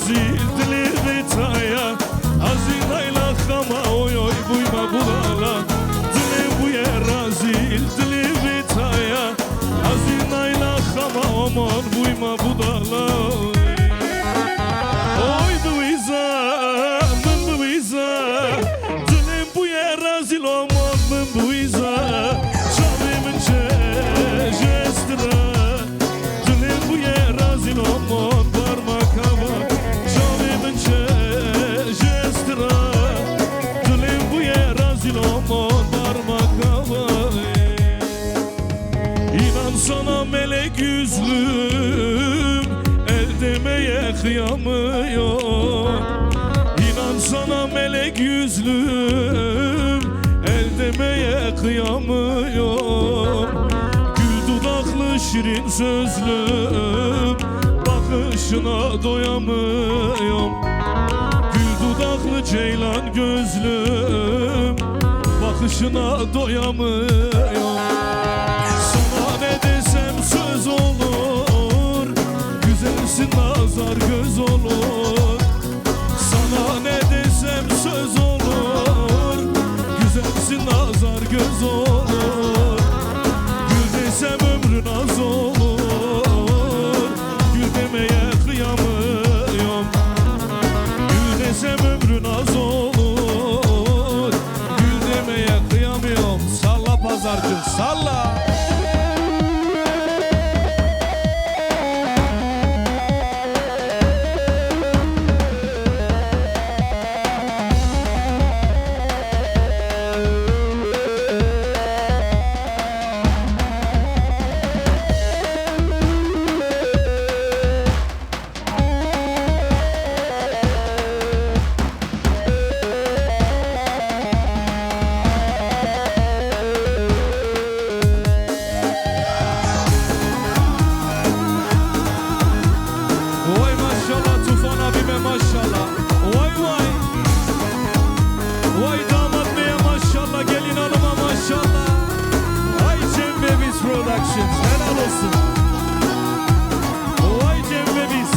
razil dili vitaya Hazinayla kama oy oy buyma bulala Dili buye razil dili vitaya Hazinayla kama aman buyma budala Oy duiza mın duiza Dili buye razil aman mın duiza Şavimin jestra Dili buye razil aman parmak hava Şavimin jestra Dili buye razil aman parmak hava İnan sana melek yüzlüm El demeye kıyamıyor İnan sana melek yüzlüm El demeye kıyamıyor Gül dudaklı şirin sözlüm Bakışına doyamıyorum Gül dudaklı ceylan gözlüm Bakışına doyamıyorum Sana ne desem söz olur Güzelsin nazar göz olur Sana ne desem söz olur Güzelsin nazar göz olur Gül desem ömrün az olur Gül demeye kıyamıyorum Gül desem ömrün az olur Gül demeye kıyamıyorum Salla pazarcı salla Helal olsun. Vay Cem ve biz.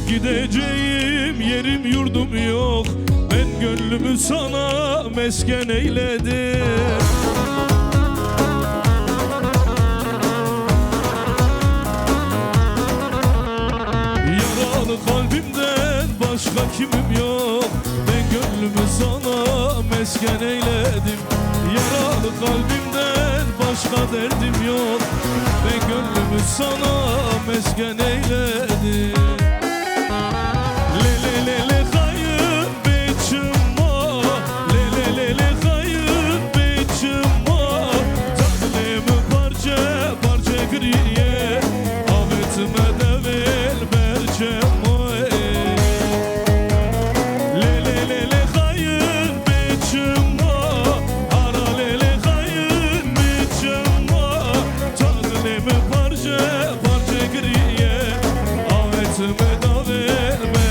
Gideceğim yerim yurdum yok Ben gönlümü sana mesken eyledim Yaralı kalbimden başka kimim yok Ben gönlümü sana mesken eyledim Yaralı kalbimden başka derdim yok Ben gönlümü sana mesken eyledim Parça parça griye, avetime da ver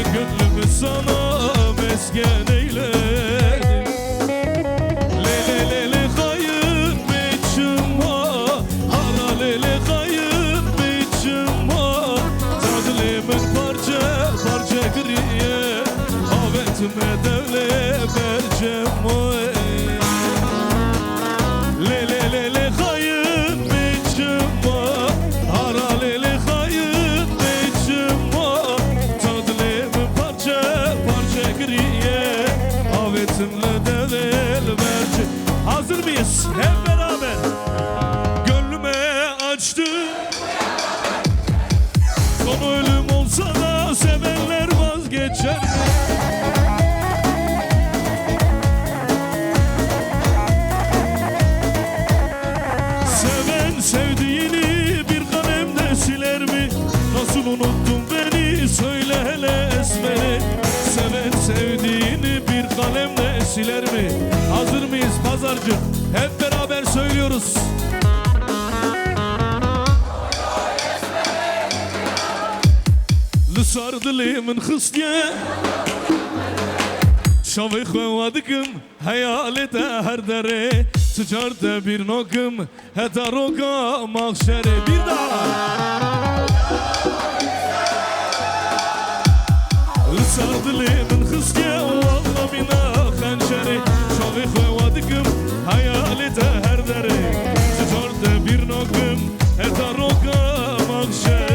Ben gönlümü sana mesken eyledim. Lele lele kayın biçima, hara lele kayın biçima. Tadlimin parça parça griye, avetime devle bercema. Lele lele kayın biçima, hara lele kayın biçima. Tadlimin parça parça griye, avetimle devle berce. Hazır mıyız? Hep beraber. Gönlüme açtım. Son ölüm olsa da sevenler vazgeçer. Seven sevdiğini bir kalemde siler mi? Nasıl unuttun beni söyle hele esmeri. Seven sevdiğini bir kalemle siler mi? Hazır mıyız pazarcı? Hep beraber söylüyoruz. Lısardılımın hısye Şavik ve vadıkım hayalete her dere Sıçarda bir nokum hetaroka mahşere. Bir daha Lısardılımın hısye valla bina hanşere Şavik ve vadıkım hayalete her dere Sıçarda bir nokum hetaroka mahşere.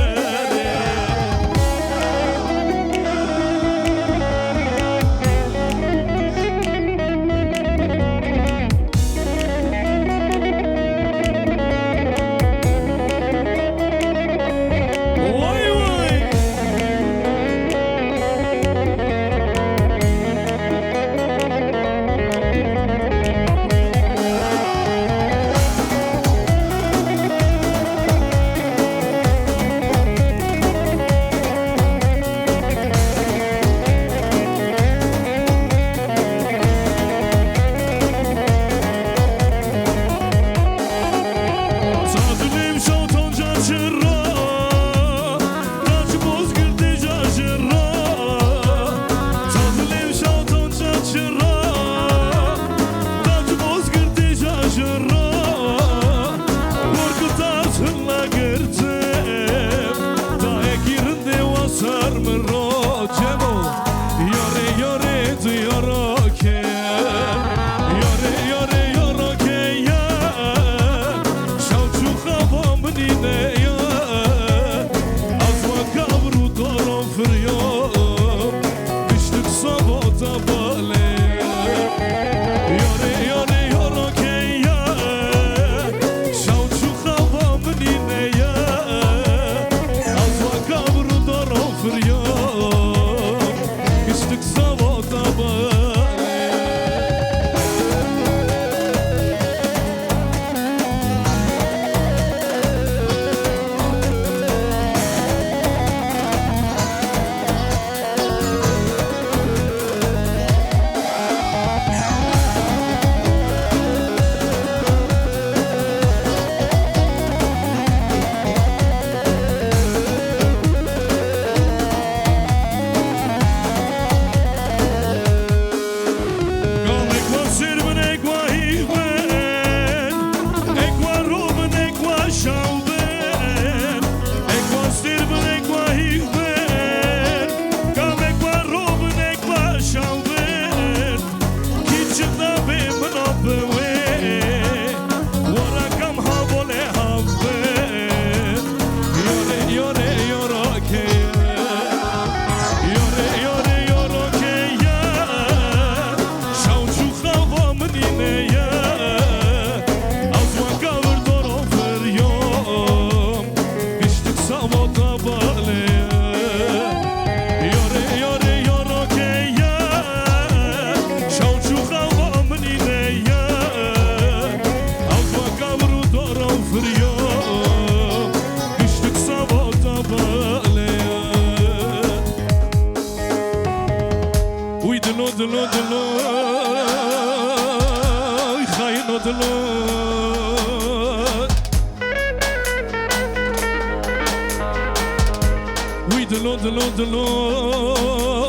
Dilo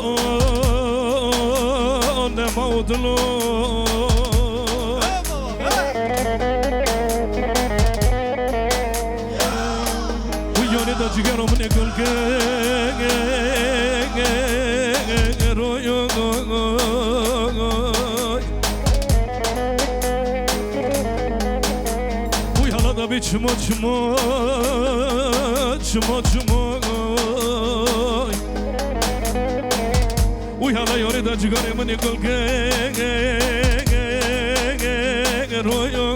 odlo Bu yone da cigarom ne gölge Bu yana da bir çmo çmo çmo çmo Uyhala yore da cigare mani golge royo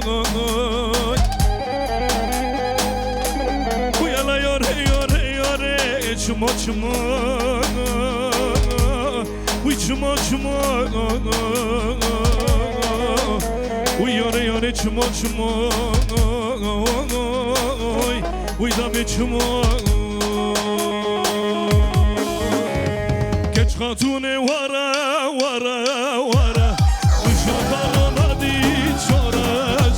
Uyhala yore çmo çmo Uy çmo çmo Uy yore çmo çmo Uy da bir çmo Hatune vara vara vara Uşakarona di çora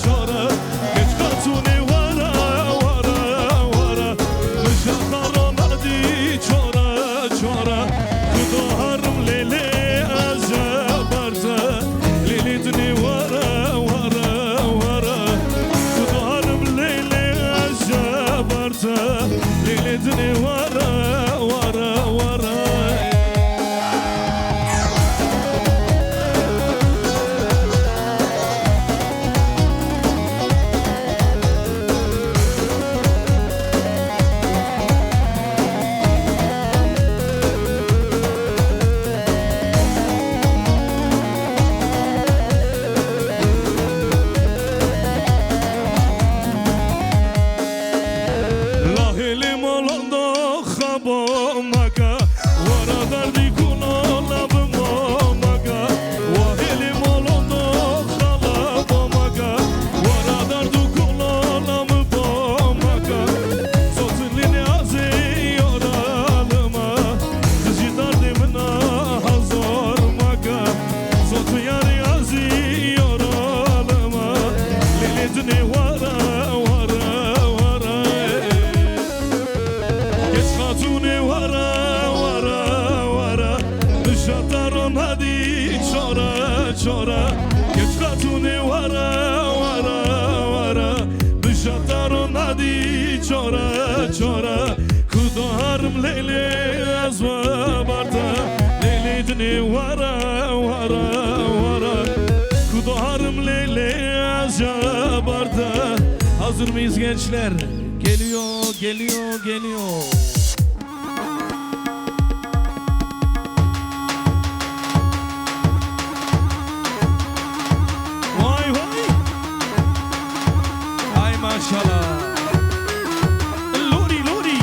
çora Geç hatune vara vara vara Uşakarona di çora çora Kudaharım lele azabarza Lele dini vara vara vara Kudaharım lele azabarza Lele dini vara vara vara Çora, geç katune vara vara vara Dışataron hadi çora çora Kudarım lele azva barda Lele dine vara vara vara Kudarım lele azva barda Hazır mıyız gençler? Geliyor geliyor geliyor Maşallah Lori Lori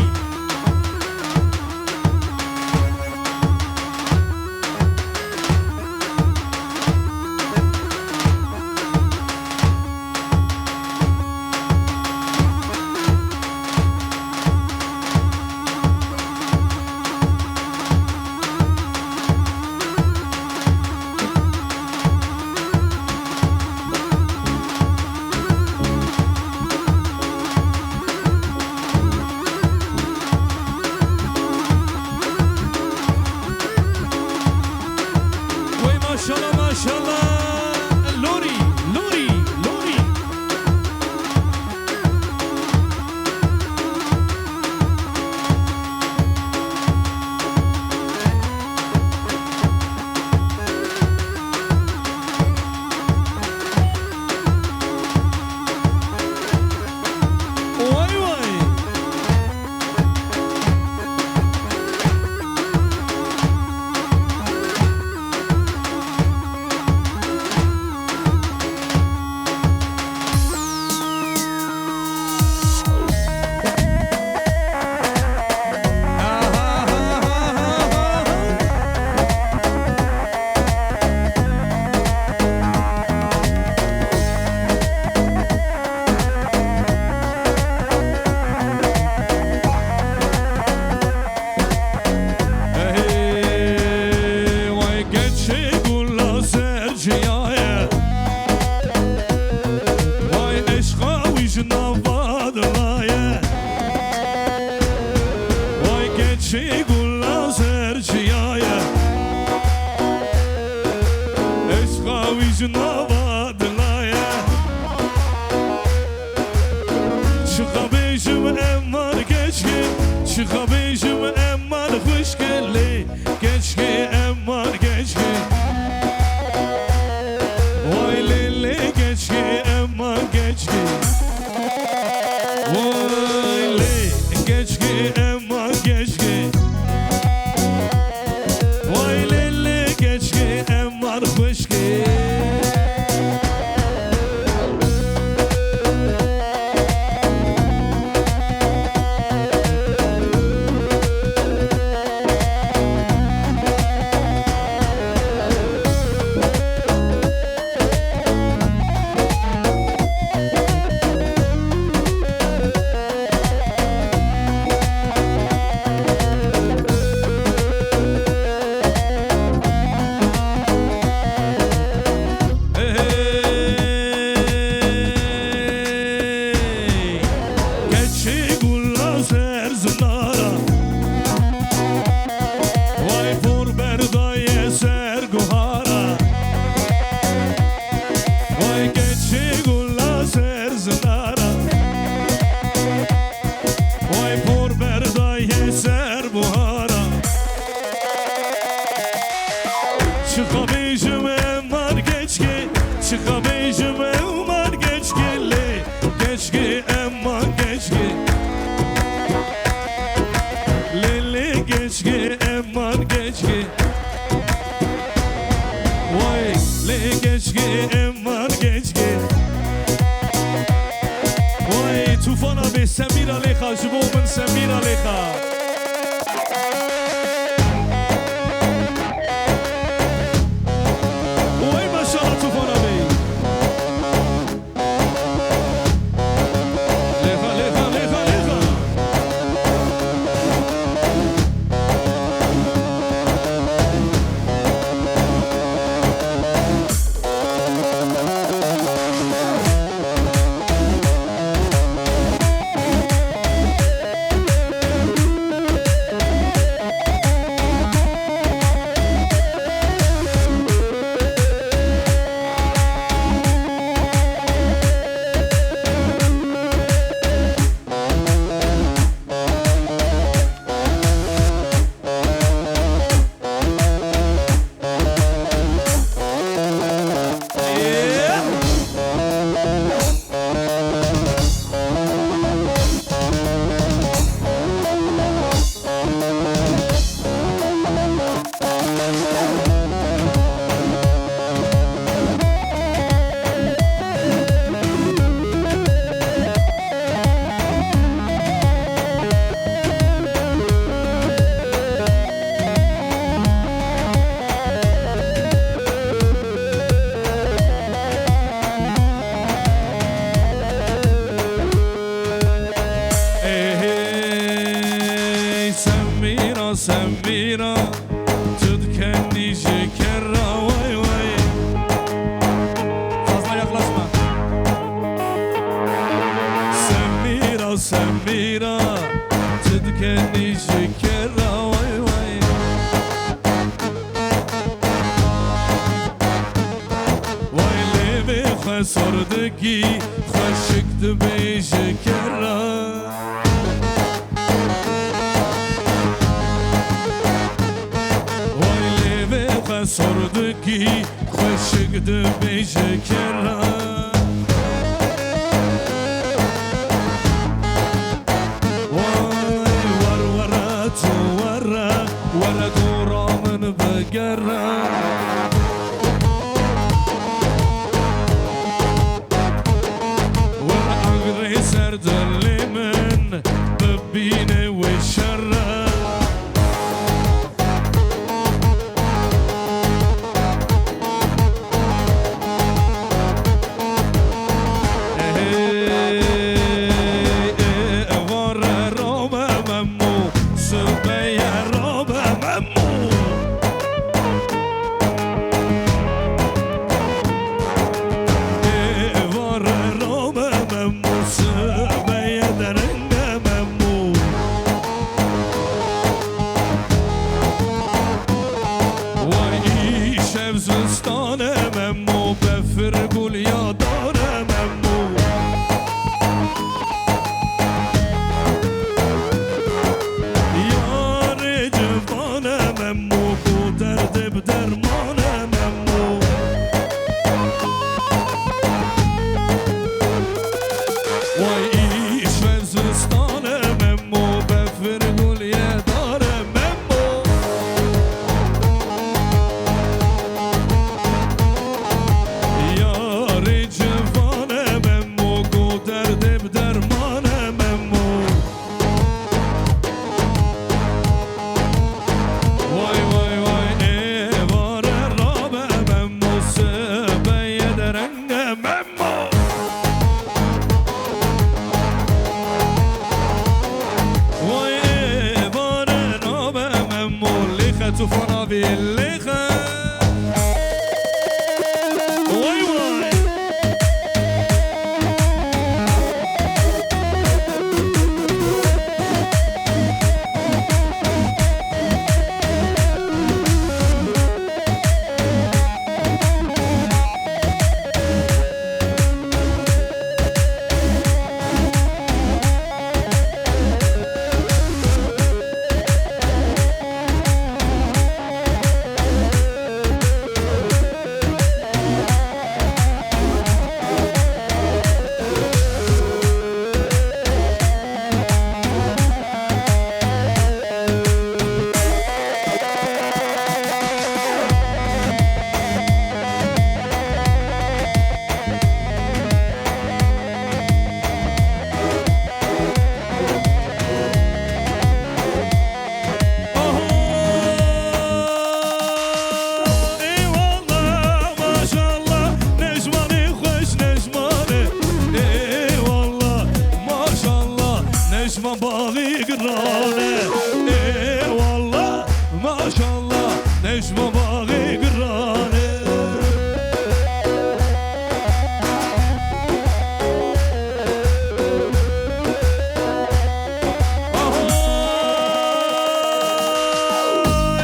جنوا دلایا چقا بیشم امان گشکی چقا بیشم امان خوشگلی گشکی امان گشکی وای لیلی گشکی امان گشکی وای لی گشکی امان گشکی وای لیلی گشکی امان خوشگلی توفانا به سمیر علیخا جبو من سمیر علیخا وای ماشاءالله توفانا بی لیخا لیخا لیخا لیخا سميرة تذكرني شكرا واي واي فاصلة يخلص ما سميرة سميرة تذكرني شكرا واي واي واي لي بخسردكي خشكت بشكرا صردكي خشقت بشكرها واي ورورات ورا دورا من بقرة ورا أغري سرد الليمن ببيني والشرة زستان ممو dermanım emmo. Vay iş vezristanım emmo, befir gulye darım emmo. Yar-ı civanım emmo, go derdim dermanım emmo. Vay vay vay evare rabem emmo, sebeye derengem emmo. Vay evare rabem emmo, lihe tufana billihe. Vay vay bağı grane, eyvallah maşallah, neşme bağı grane.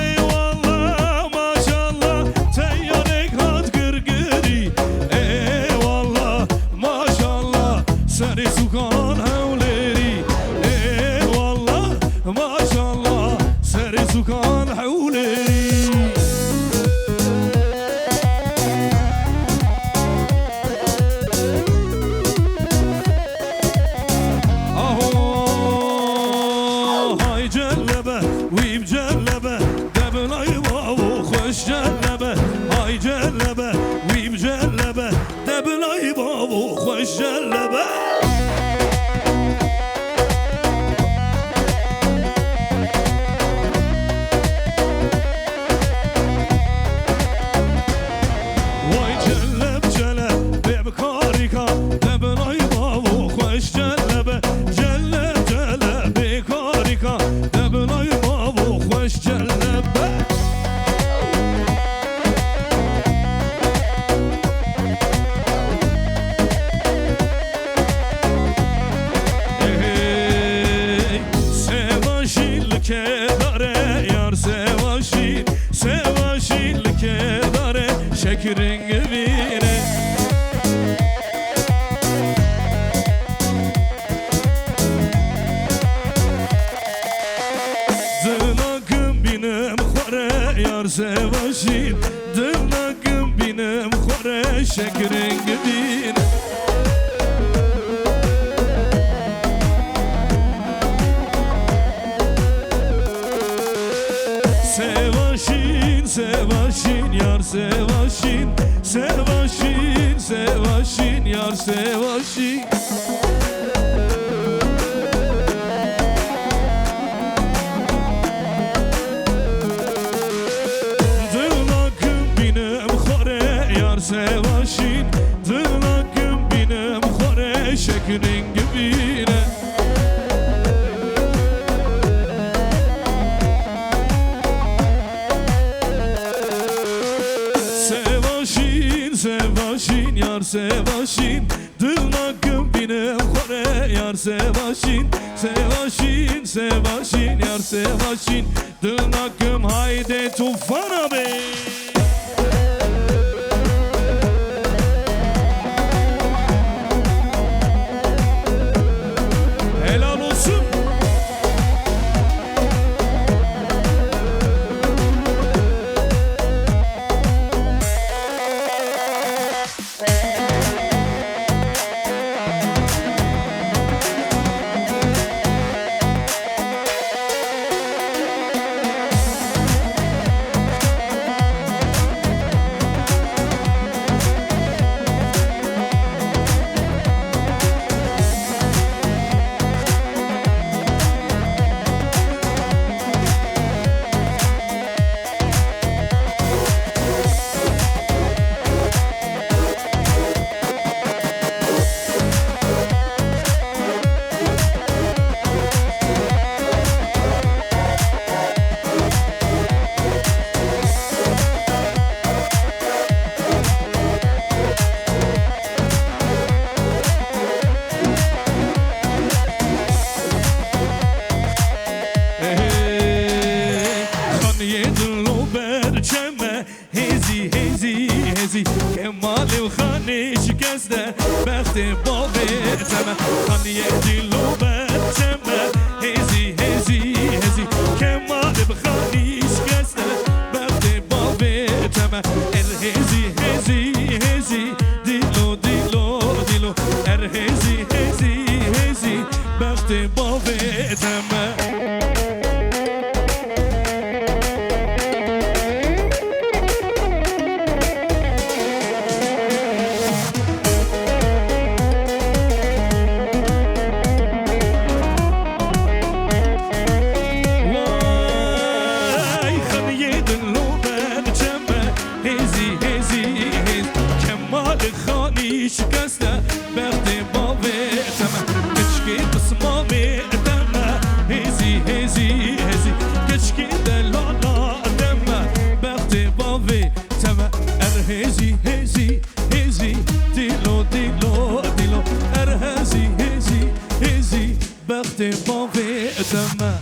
Eyvallah maşallah, teyyarek hat gırgırı, eyvallah maşallah, seni sukan havleri. ما شاء الله سري سكان حولي هاي جلبه ويبجلبه دبل ايوه وخش جلبه هاي جلبه ويبجلبه دبل ايوه وخش جلبه şekerin gibine. Dınakım binem khore yar sevaşin, dınakım binem khore şekerin gibine. Sevaşin, sevaşin yar sevaşin, sevaşin, sevaşin yar sevaşin. Dırnakım binem khore yar sevaşin, dırnakım binem khore şekerin gibine. Sevaşin yar sevaşin, dırnakım binem khore yar sevaşin, sevaşin, sevaşin yar sevaşin, dırnakım haydi tufan abi. Helal olsun. هزی هزی هزی کمال و خانه شکسته بخت بابتم خانه دلو بچمه هزی هزی هزی کمال بخانه شکسته بخت بابتم هزی هزی هزی دلو دلو دلو هزی هزی هزی بخت بابتم شکسته بخت بابتم کشکی قسمامی دمه هزی هزی هزی کشکی دلالا دمه بخت بابتم هزی هزی هزی دیلو دیلو دیلو هزی هزی هزی بخت بابتم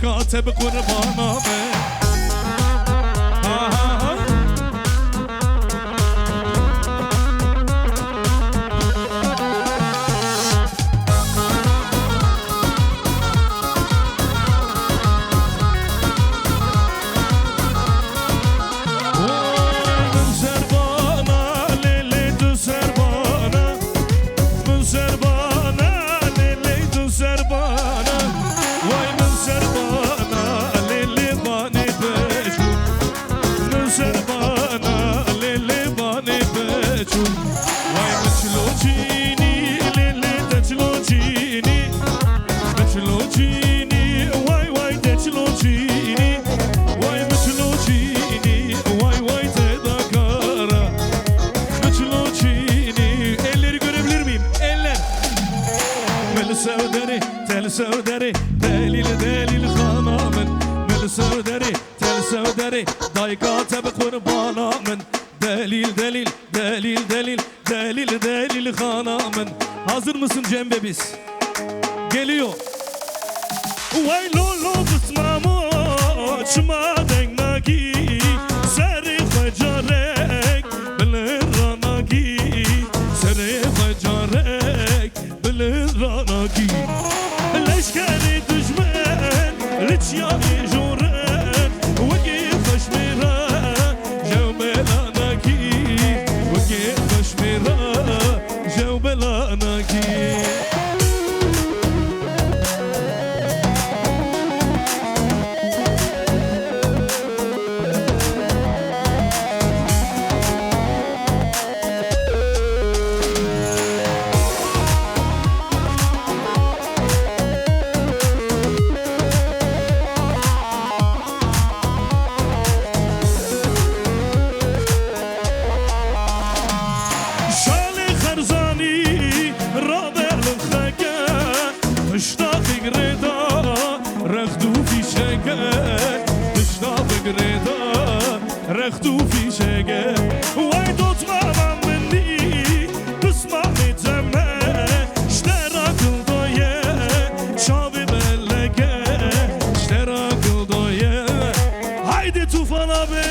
كاتب قربانه سودري دليل دليل خانامن مل سودري تل سودري دايكاتب قربانا من دليل دليل دليل دليل دليل دليل خانامن. Hazır mısın Cembe biz? Geliyor. Vay lolo kısmamı açma dengnaki seri hacarek bilir ranaki seri hacarek bilir ranaki leşkeri düşmen riçyani joren vaki kaşmira jevbelanaki vaki kaşmira jevbelanaki. greda رختو فیشگه وای دوت مامم منی قسمه میتمه شترا کلدویه شابی بلگه شترا کلدویه haydi tufan abi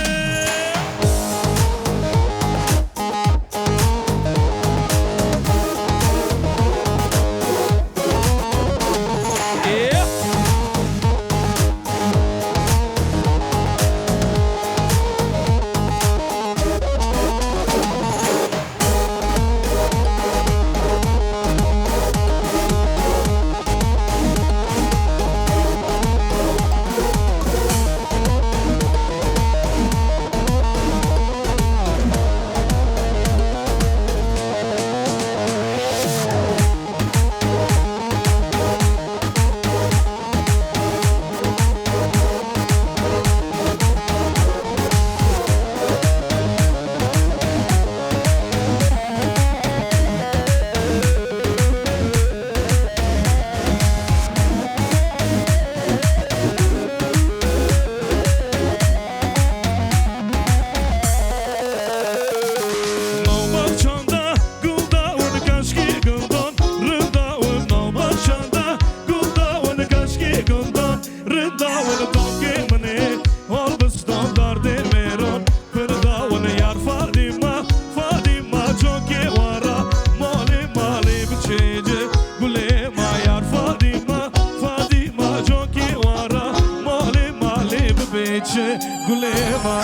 Gulema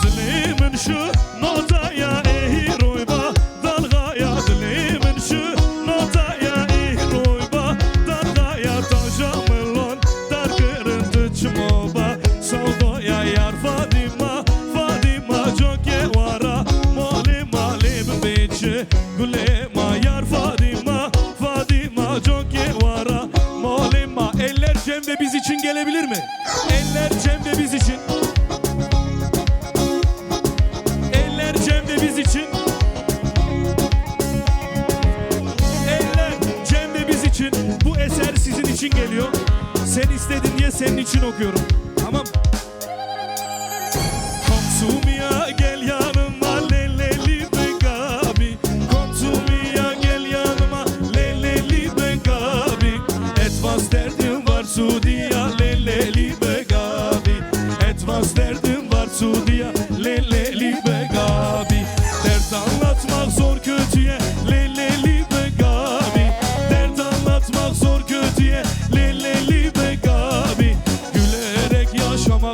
Zlimin şu notaya ehiroyba dalgaya Zlimin şu notaya ehiroyba dalgaya tajamılon Çmoba savdoya yar Fadima Fadima joke vara mali mali beçe gulema yar Fadima Fadima joke vara malima eller Cem'de biz için gelebilir mi? Eller Cem'de biz için eller Cem'de biz için eller Cem'de biz için bu eser sizin için geliyor. Sen istedin diye senin için okuyorum. Tamam. Komsumia gel yanıma leleli begabi. Komsumia gel yanıma leleli begabi. Etmaz derdim var Sudiya leleli begabi. Etmaz derdim var Sudiya leleli begabi. Dert anlatmak zor kötüye leleli begabi. Dert anlatmak zor kötüye leleli begabi. Gülerek yaşamak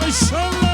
maşallah.